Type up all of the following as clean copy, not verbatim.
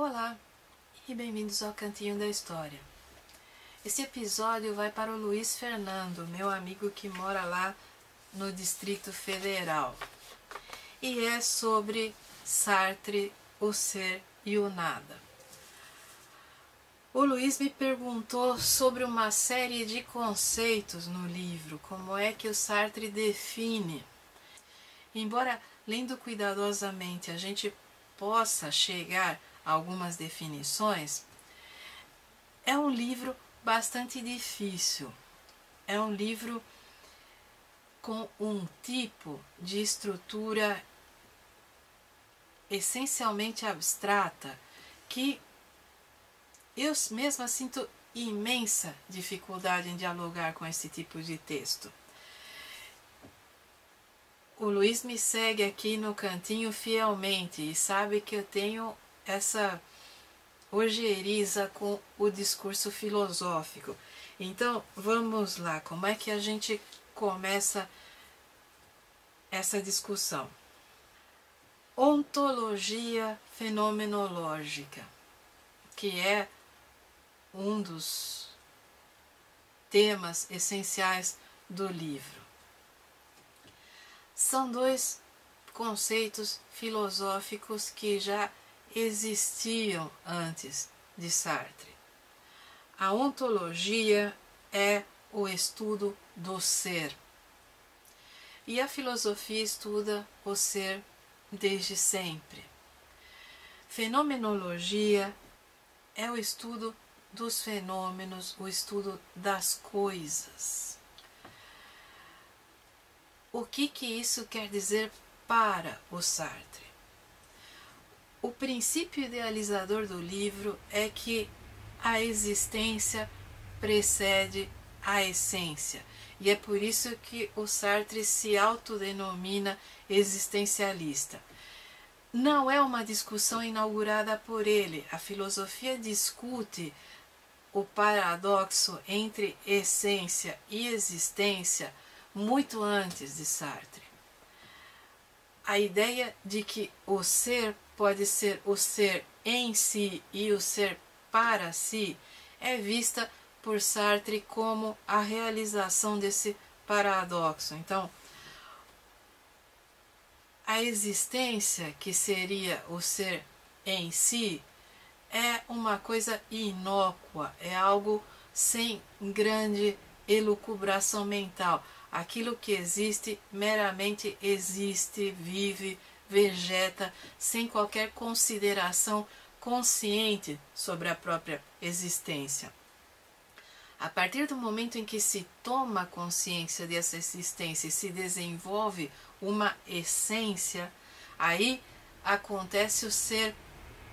Olá e bem-vindos ao Cantinho da História. Esse episódio vai para o Luiz Fernando, meu amigo que mora lá no Distrito Federal. E é sobre Sartre, o ser e o nada. O Luiz me perguntou sobre uma série de conceitos no livro, como é que o Sartre define. Embora lendo cuidadosamente a gente possa chegar a algumas definições, é um livro bastante difícil. É um livro com um tipo de estrutura essencialmente abstrata que eu mesma sinto imensa dificuldade em dialogar com esse tipo de texto. O Luiz me segue aqui no cantinho fielmente e sabe que eu tenho essa ojeriza com o discurso filosófico. Então, vamos lá, como é que a gente começa essa discussão? Ontologia fenomenológica, que é um dos temas essenciais do livro. São dois conceitos filosóficos que já existiam antes de Sartre. A ontologia é o estudo do ser. E a filosofia estuda o ser desde sempre. Fenomenologia é o estudo dos fenômenos, o estudo das coisas. O que isso quer dizer para o Sartre? O princípio idealizador do livro é que a existência precede a essência. E é por isso que o Sartre se autodenomina existencialista. Não é uma discussão inaugurada por ele. A filosofia discute o paradoxo entre essência e existência muito antes de Sartre. A ideia de que o ser pode ser o ser em si e o ser para si é vista por Sartre como a realização desse paradoxo. Então, a existência, que seria o ser em si, é uma coisa inócua, é algo sem grande elucubração mental. Aquilo que existe meramente existe, vive, vegeta, sem qualquer consideração consciente sobre a própria existência. A partir do momento em que se toma consciência dessa existência e se desenvolve uma essência, aí acontece o ser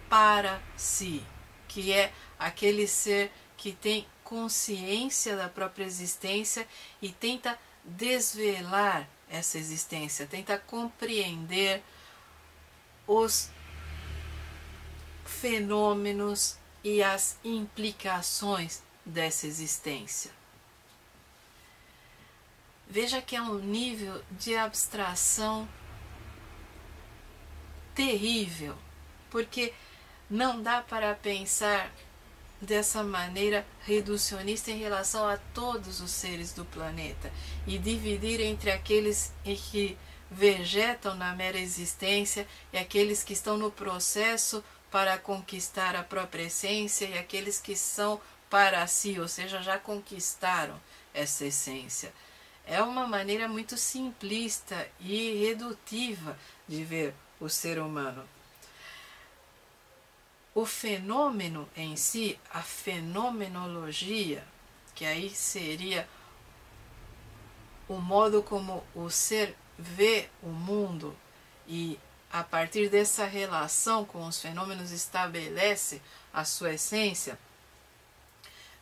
para si, que é aquele ser que tem consciência da própria existência e tenta desvelar essa existência, tenta compreender os fenômenos e as implicações dessa existência. Veja que é um nível de abstração terrível, porque não dá para pensar dessa maneira reducionista em relação a todos os seres do planeta e dividir entre aqueles que vegetam na mera existência e aqueles que estão no processo para conquistar a própria essência e aqueles que são para si, ou seja, já conquistaram essa essência. É uma maneira muito simplista e redutiva de ver o ser humano. O fenômeno em si, a fenomenologia, que aí seria o modo como o ser vê o mundo e a partir dessa relação com os fenômenos estabelece a sua essência,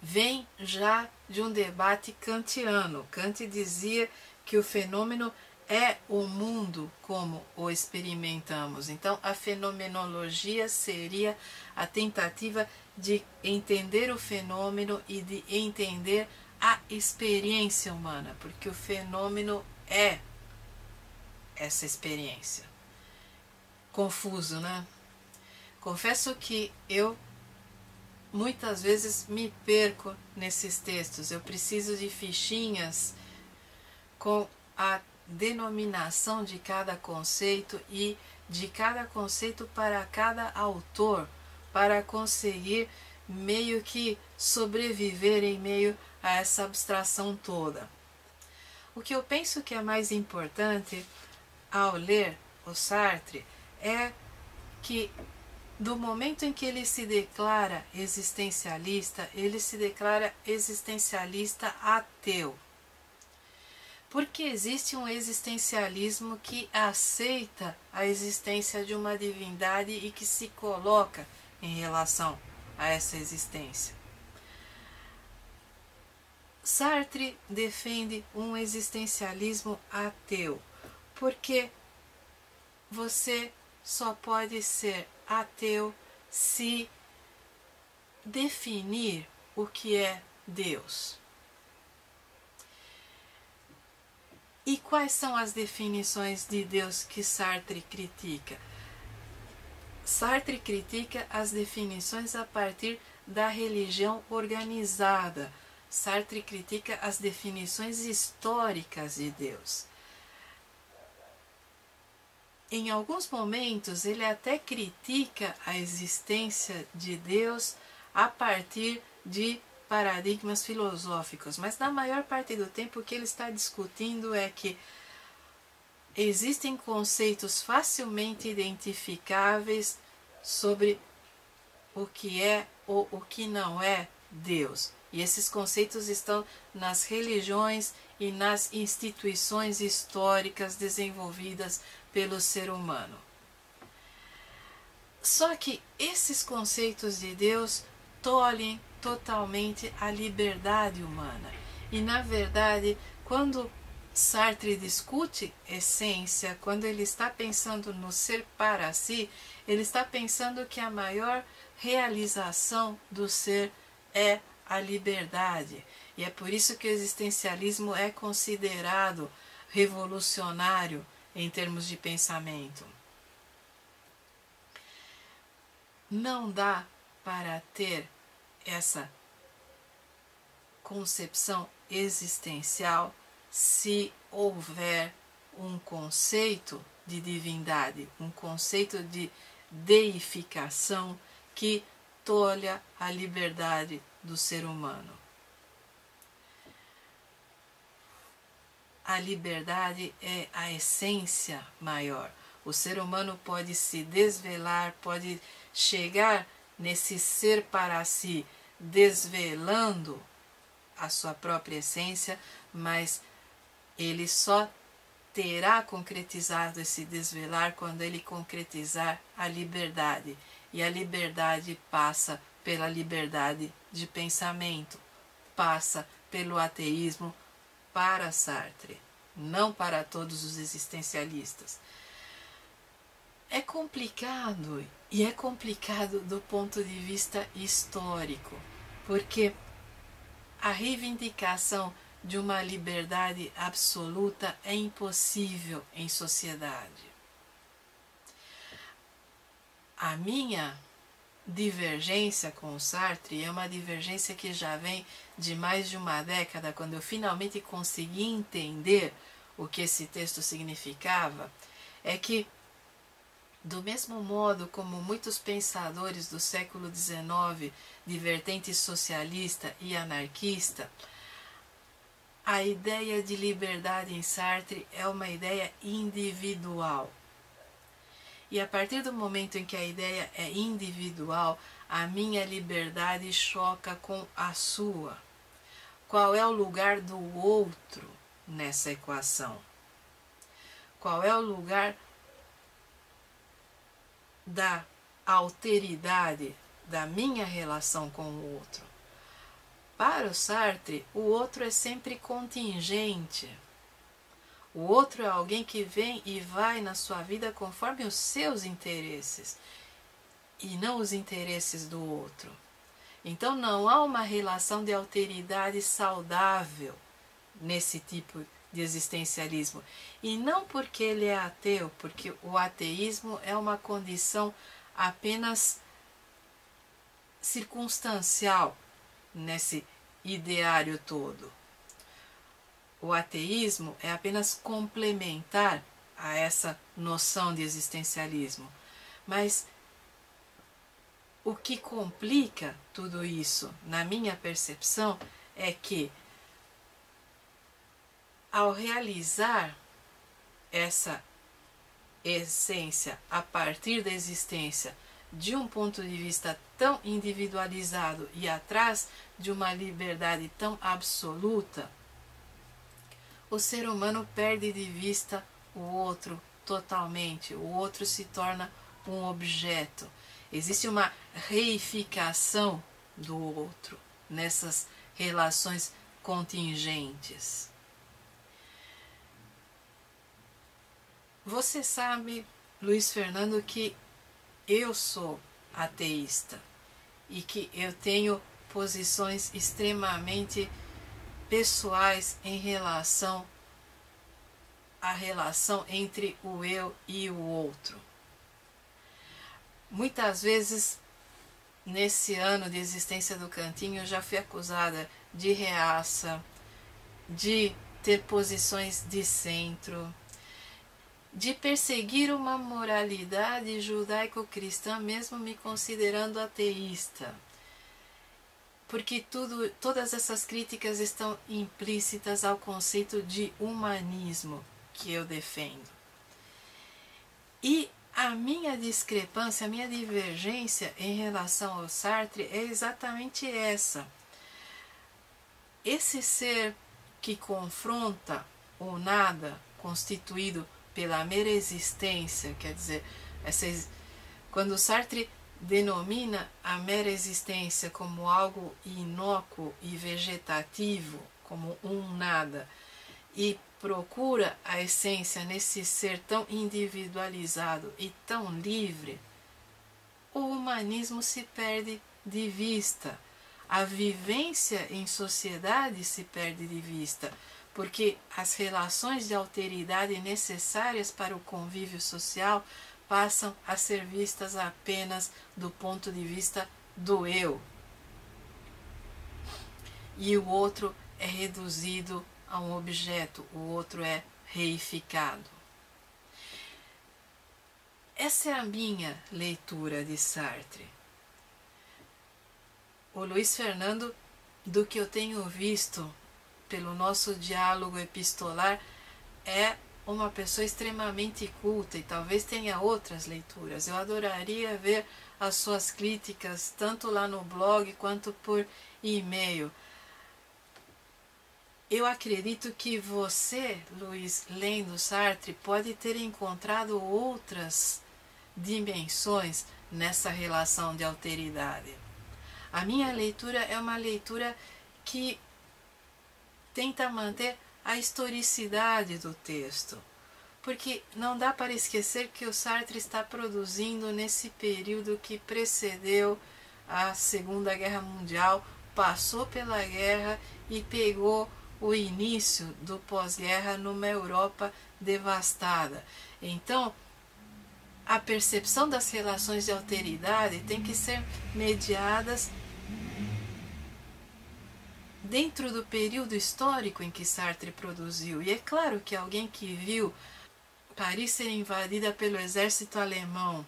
vem já de um debate kantiano. Kant dizia que o fenômeno é o mundo como o experimentamos. Então, a fenomenologia seria a tentativa de entender o fenômeno e de entender a experiência humana, porque o fenômeno é essa experiência. Confuso, né? Confesso que eu muitas vezes me perco nesses textos. Eu preciso de fichinhas com a denominação de cada conceito e de cada conceito para cada autor, para conseguir meio que sobreviver em meio a essa abstração toda. O que eu penso que é mais importante ao ler o Sartre é que do momento em que ele se declara existencialista, ele se declara existencialista ateu. Porque existe um existencialismo que aceita a existência de uma divindade e que se coloca em relação a essa existência. Sartre defende um existencialismo ateu, porque você só pode ser ateu se definir o que é Deus. E quais são as definições de Deus que Sartre critica? Sartre critica as definições a partir da religião organizada. Sartre critica as definições históricas de Deus. Em alguns momentos, ele até critica a existência de Deus a partir de paradigmas filosóficos, mas na maior parte do tempo o que ele está discutindo é que existem conceitos facilmente identificáveis sobre o que é ou o que não é Deus. E esses conceitos estão nas religiões e nas instituições históricas desenvolvidas pelo ser humano. Só que esses conceitos de Deus tolhem totalmente a liberdade humana. E na verdade, quando Sartre discute essência, quando ele está pensando no ser para si, ele está pensando que a maior realização do ser é a liberdade. E é por isso que o existencialismo é considerado revolucionário em termos de pensamento. Não dá para ter essa concepção existencial se houver um conceito de divindade, um conceito de deificação que tolha a liberdade do ser humano. A liberdade é a essência maior. O ser humano pode se desvelar, pode chegar nesse ser para si, desvelando a sua própria essência, mas ele só terá concretizado esse desvelar quando ele concretizar a liberdade. E a liberdade passa pela liberdade de pensamento, passa pelo ateísmo para Sartre, não para todos os existencialistas. É complicado, e é complicado do ponto de vista histórico, porque a reivindicação de uma liberdade absoluta é impossível em sociedade. A minha divergência com o Sartre é uma divergência que já vem de mais de uma década, quando eu finalmente consegui entender o que esse texto significava, é que, do mesmo modo como muitos pensadores do século XIX, de vertente socialista e anarquista, a ideia de liberdade em Sartre é uma ideia individual. E a partir do momento em que a ideia é individual, a minha liberdade choca com a sua. Qual é o lugar do outro nessa equação? Qual é o lugar da alteridade da minha relação com o outro? Para o Sartre, o outro é sempre contingente. O outro é alguém que vem e vai na sua vida conforme os seus interesses e não os interesses do outro. Então não há uma relação de alteridade saudável nesse tipo de existencialismo. E não porque ele é ateu, porque o ateísmo é uma condição apenas circunstancial nesse ideário todo. O ateísmo é apenas complementar a essa noção de existencialismo. Mas o que complica tudo isso, na minha percepção, é que ao realizar essa essência a partir da existência de um ponto de vista tão individualizado e atrás de uma liberdade tão absoluta, o ser humano perde de vista o outro totalmente, o outro se torna um objeto. Existe uma reificação do outro nessas relações contingentes. Você sabe, Luiz Fernando, que eu sou ateísta e que eu tenho posições extremamente pessoais em relação à relação entre o eu e o outro. Muitas vezes, nesse ano de existência do Cantinho, eu já fui acusada de reaça, de ter posições de centro, de perseguir uma moralidade judaico-cristã, mesmo me considerando ateísta. Porque todas essas críticas estão implícitas ao conceito de humanismo que eu defendo. E a minha discrepância, a minha divergência em relação ao Sartre é exatamente essa. Esse ser que confronta o nada constituído pela mera existência, quer dizer, quando Sartre denomina a mera existência como algo inócuo e vegetativo, como um nada, e procura a essência nesse ser tão individualizado e tão livre, o humanismo se perde de vista. A vivência em sociedade se perde de vista, porque as relações de alteridade necessárias para o convívio social passam a ser vistas apenas do ponto de vista do eu. E o outro é reduzido a um objeto, o outro é reificado. Essa é a minha leitura de Sartre. O Luiz Fernando, do que eu tenho visto pelo nosso diálogo epistolar, é uma pessoa extremamente culta e talvez tenha outras leituras. Eu adoraria ver as suas críticas, tanto lá no blog quanto por e-mail. Eu acredito que você, Luiz, lendo Sartre, pode ter encontrado outras dimensões nessa relação de alteridade. A minha leitura é uma leitura que tenta manter a historicidade do texto, porque não dá para esquecer que o Sartre está produzindo nesse período que precedeu a Segunda Guerra Mundial, passou pela guerra e pegou o início do pós-guerra numa Europa devastada. Então, a percepção das relações de alteridade tem que ser mediadas dentro do período histórico em que Sartre produziu. E é claro que alguém que viu Paris ser invadida pelo exército alemão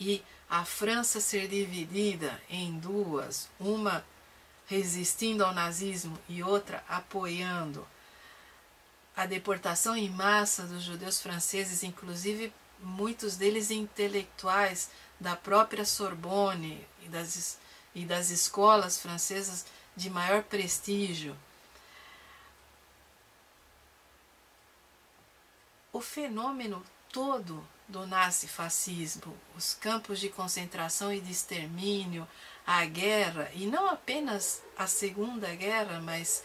e a França ser dividida em duas, uma resistindo ao nazismo e outra apoiando a deportação em massa dos judeus franceses, inclusive muitos deles intelectuais da própria Sorbonne e das escolas francesas de maior prestígio. O fenômeno todo do nazifascismo, os campos de concentração e de extermínio, a guerra, e não apenas a Segunda Guerra, mas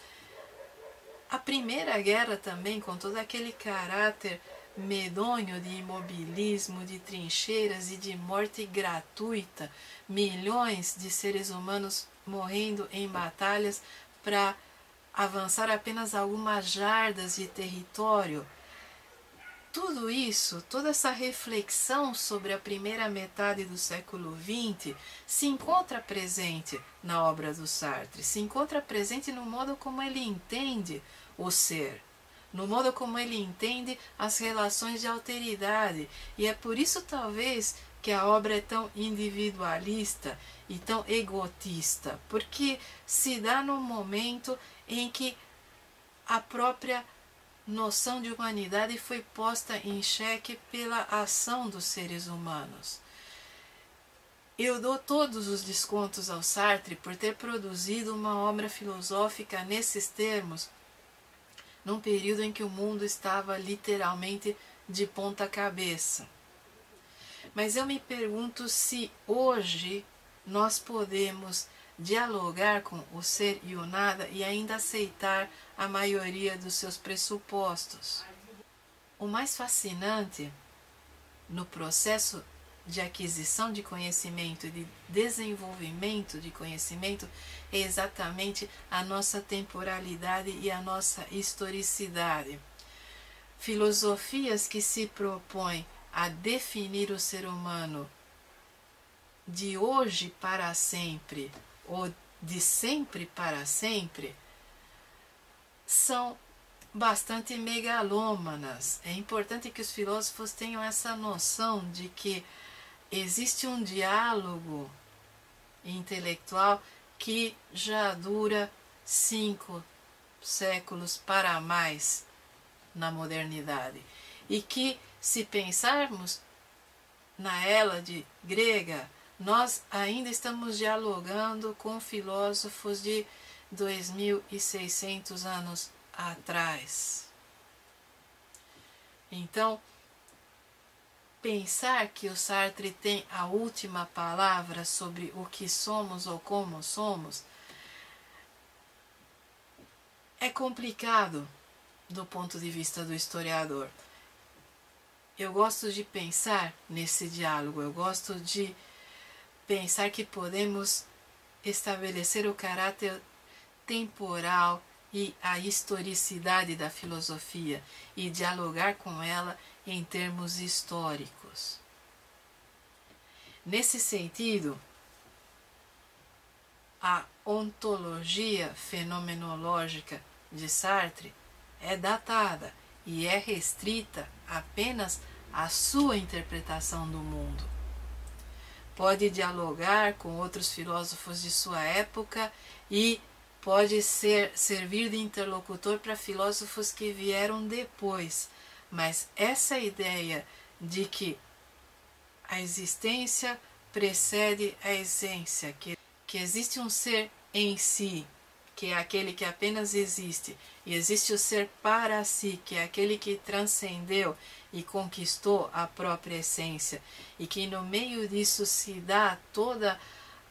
a Primeira Guerra também, com todo aquele caráter medonho de imobilismo, de trincheiras e de morte gratuita, milhões de seres humanos morrendo em batalhas para avançar apenas algumas jardas de território. tudo isso, toda essa reflexão sobre a primeira metade do século XX se encontra presente na obra do Sartre, se encontra presente no modo como ele entende o ser, no modo como ele entende as relações de alteridade. E é por isso, talvez, que a obra é tão individualista e tão egotista, porque se dá no momento em que a própria noção de humanidade foi posta em xeque pela ação dos seres humanos. Eu dou todos os descontos ao Sartre por ter produzido uma obra filosófica nesses termos, num período em que o mundo estava literalmente de ponta cabeça. Mas eu me pergunto se hoje nós podemos dialogar com o ser e o nada e ainda aceitar a maioria dos seus pressupostos. O mais fascinante no processo de aquisição de conhecimento e de desenvolvimento de conhecimento é exatamente a nossa temporalidade e a nossa historicidade. Filosofias que se propõem a definir o ser humano de hoje para sempre ou de sempre para sempre são bastante megalômanas. É importante que os filósofos tenham essa noção de que existe um diálogo intelectual que já dura 5 séculos para mais na modernidade e que, se pensarmos na Hélade grega, nós ainda estamos dialogando com filósofos de 2.600 anos atrás. Então, pensar que o Sartre tem a última palavra sobre o que somos ou como somos é complicado do ponto de vista do historiador. Eu gosto de pensar nesse diálogo, eu gosto de pensar que podemos estabelecer o caráter temporal e a historicidade da filosofia e dialogar com ela em termos históricos. Nesse sentido, a ontologia fenomenológica de Sartre é datada e é restrita apenas à sua interpretação do mundo. Pode dialogar com outros filósofos de sua época e pode servir de interlocutor para filósofos que vieram depois, mas essa ideia de que a existência precede a essência, que existe um ser em si, que é aquele que apenas existe, e existe o ser para si, que é aquele que transcendeu e conquistou a própria essência, e que no meio disso se dá toda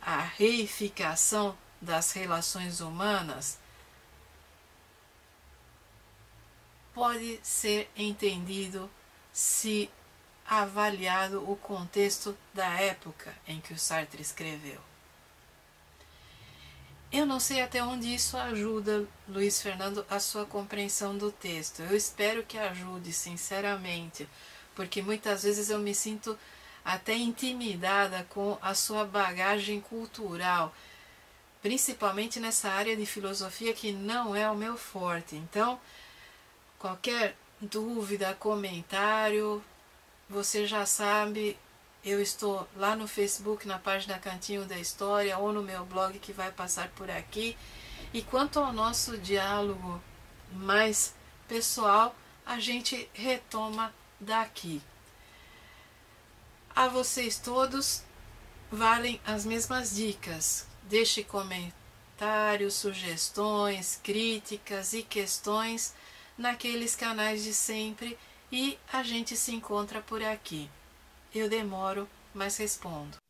a reificação das relações humanas, pode ser entendido se avaliado o contexto da época em que o Sartre escreveu. Eu não sei até onde isso ajuda, Luiz Fernando, a sua compreensão do texto. Eu espero que ajude, sinceramente, porque muitas vezes eu me sinto até intimidada com a sua bagagem cultural, principalmente nessa área de filosofia que não é o meu forte. Então, qualquer dúvida, comentário, você já sabe, eu estou lá no Facebook, na página Cantinho da História, ou no meu blog que vai passar por aqui. E quanto ao nosso diálogo mais pessoal, a gente retoma daqui. A vocês todos, valem as mesmas dicas. Deixe comentários, sugestões, críticas e questões naqueles canais de sempre e a gente se encontra por aqui. Eu demoro, mas respondo.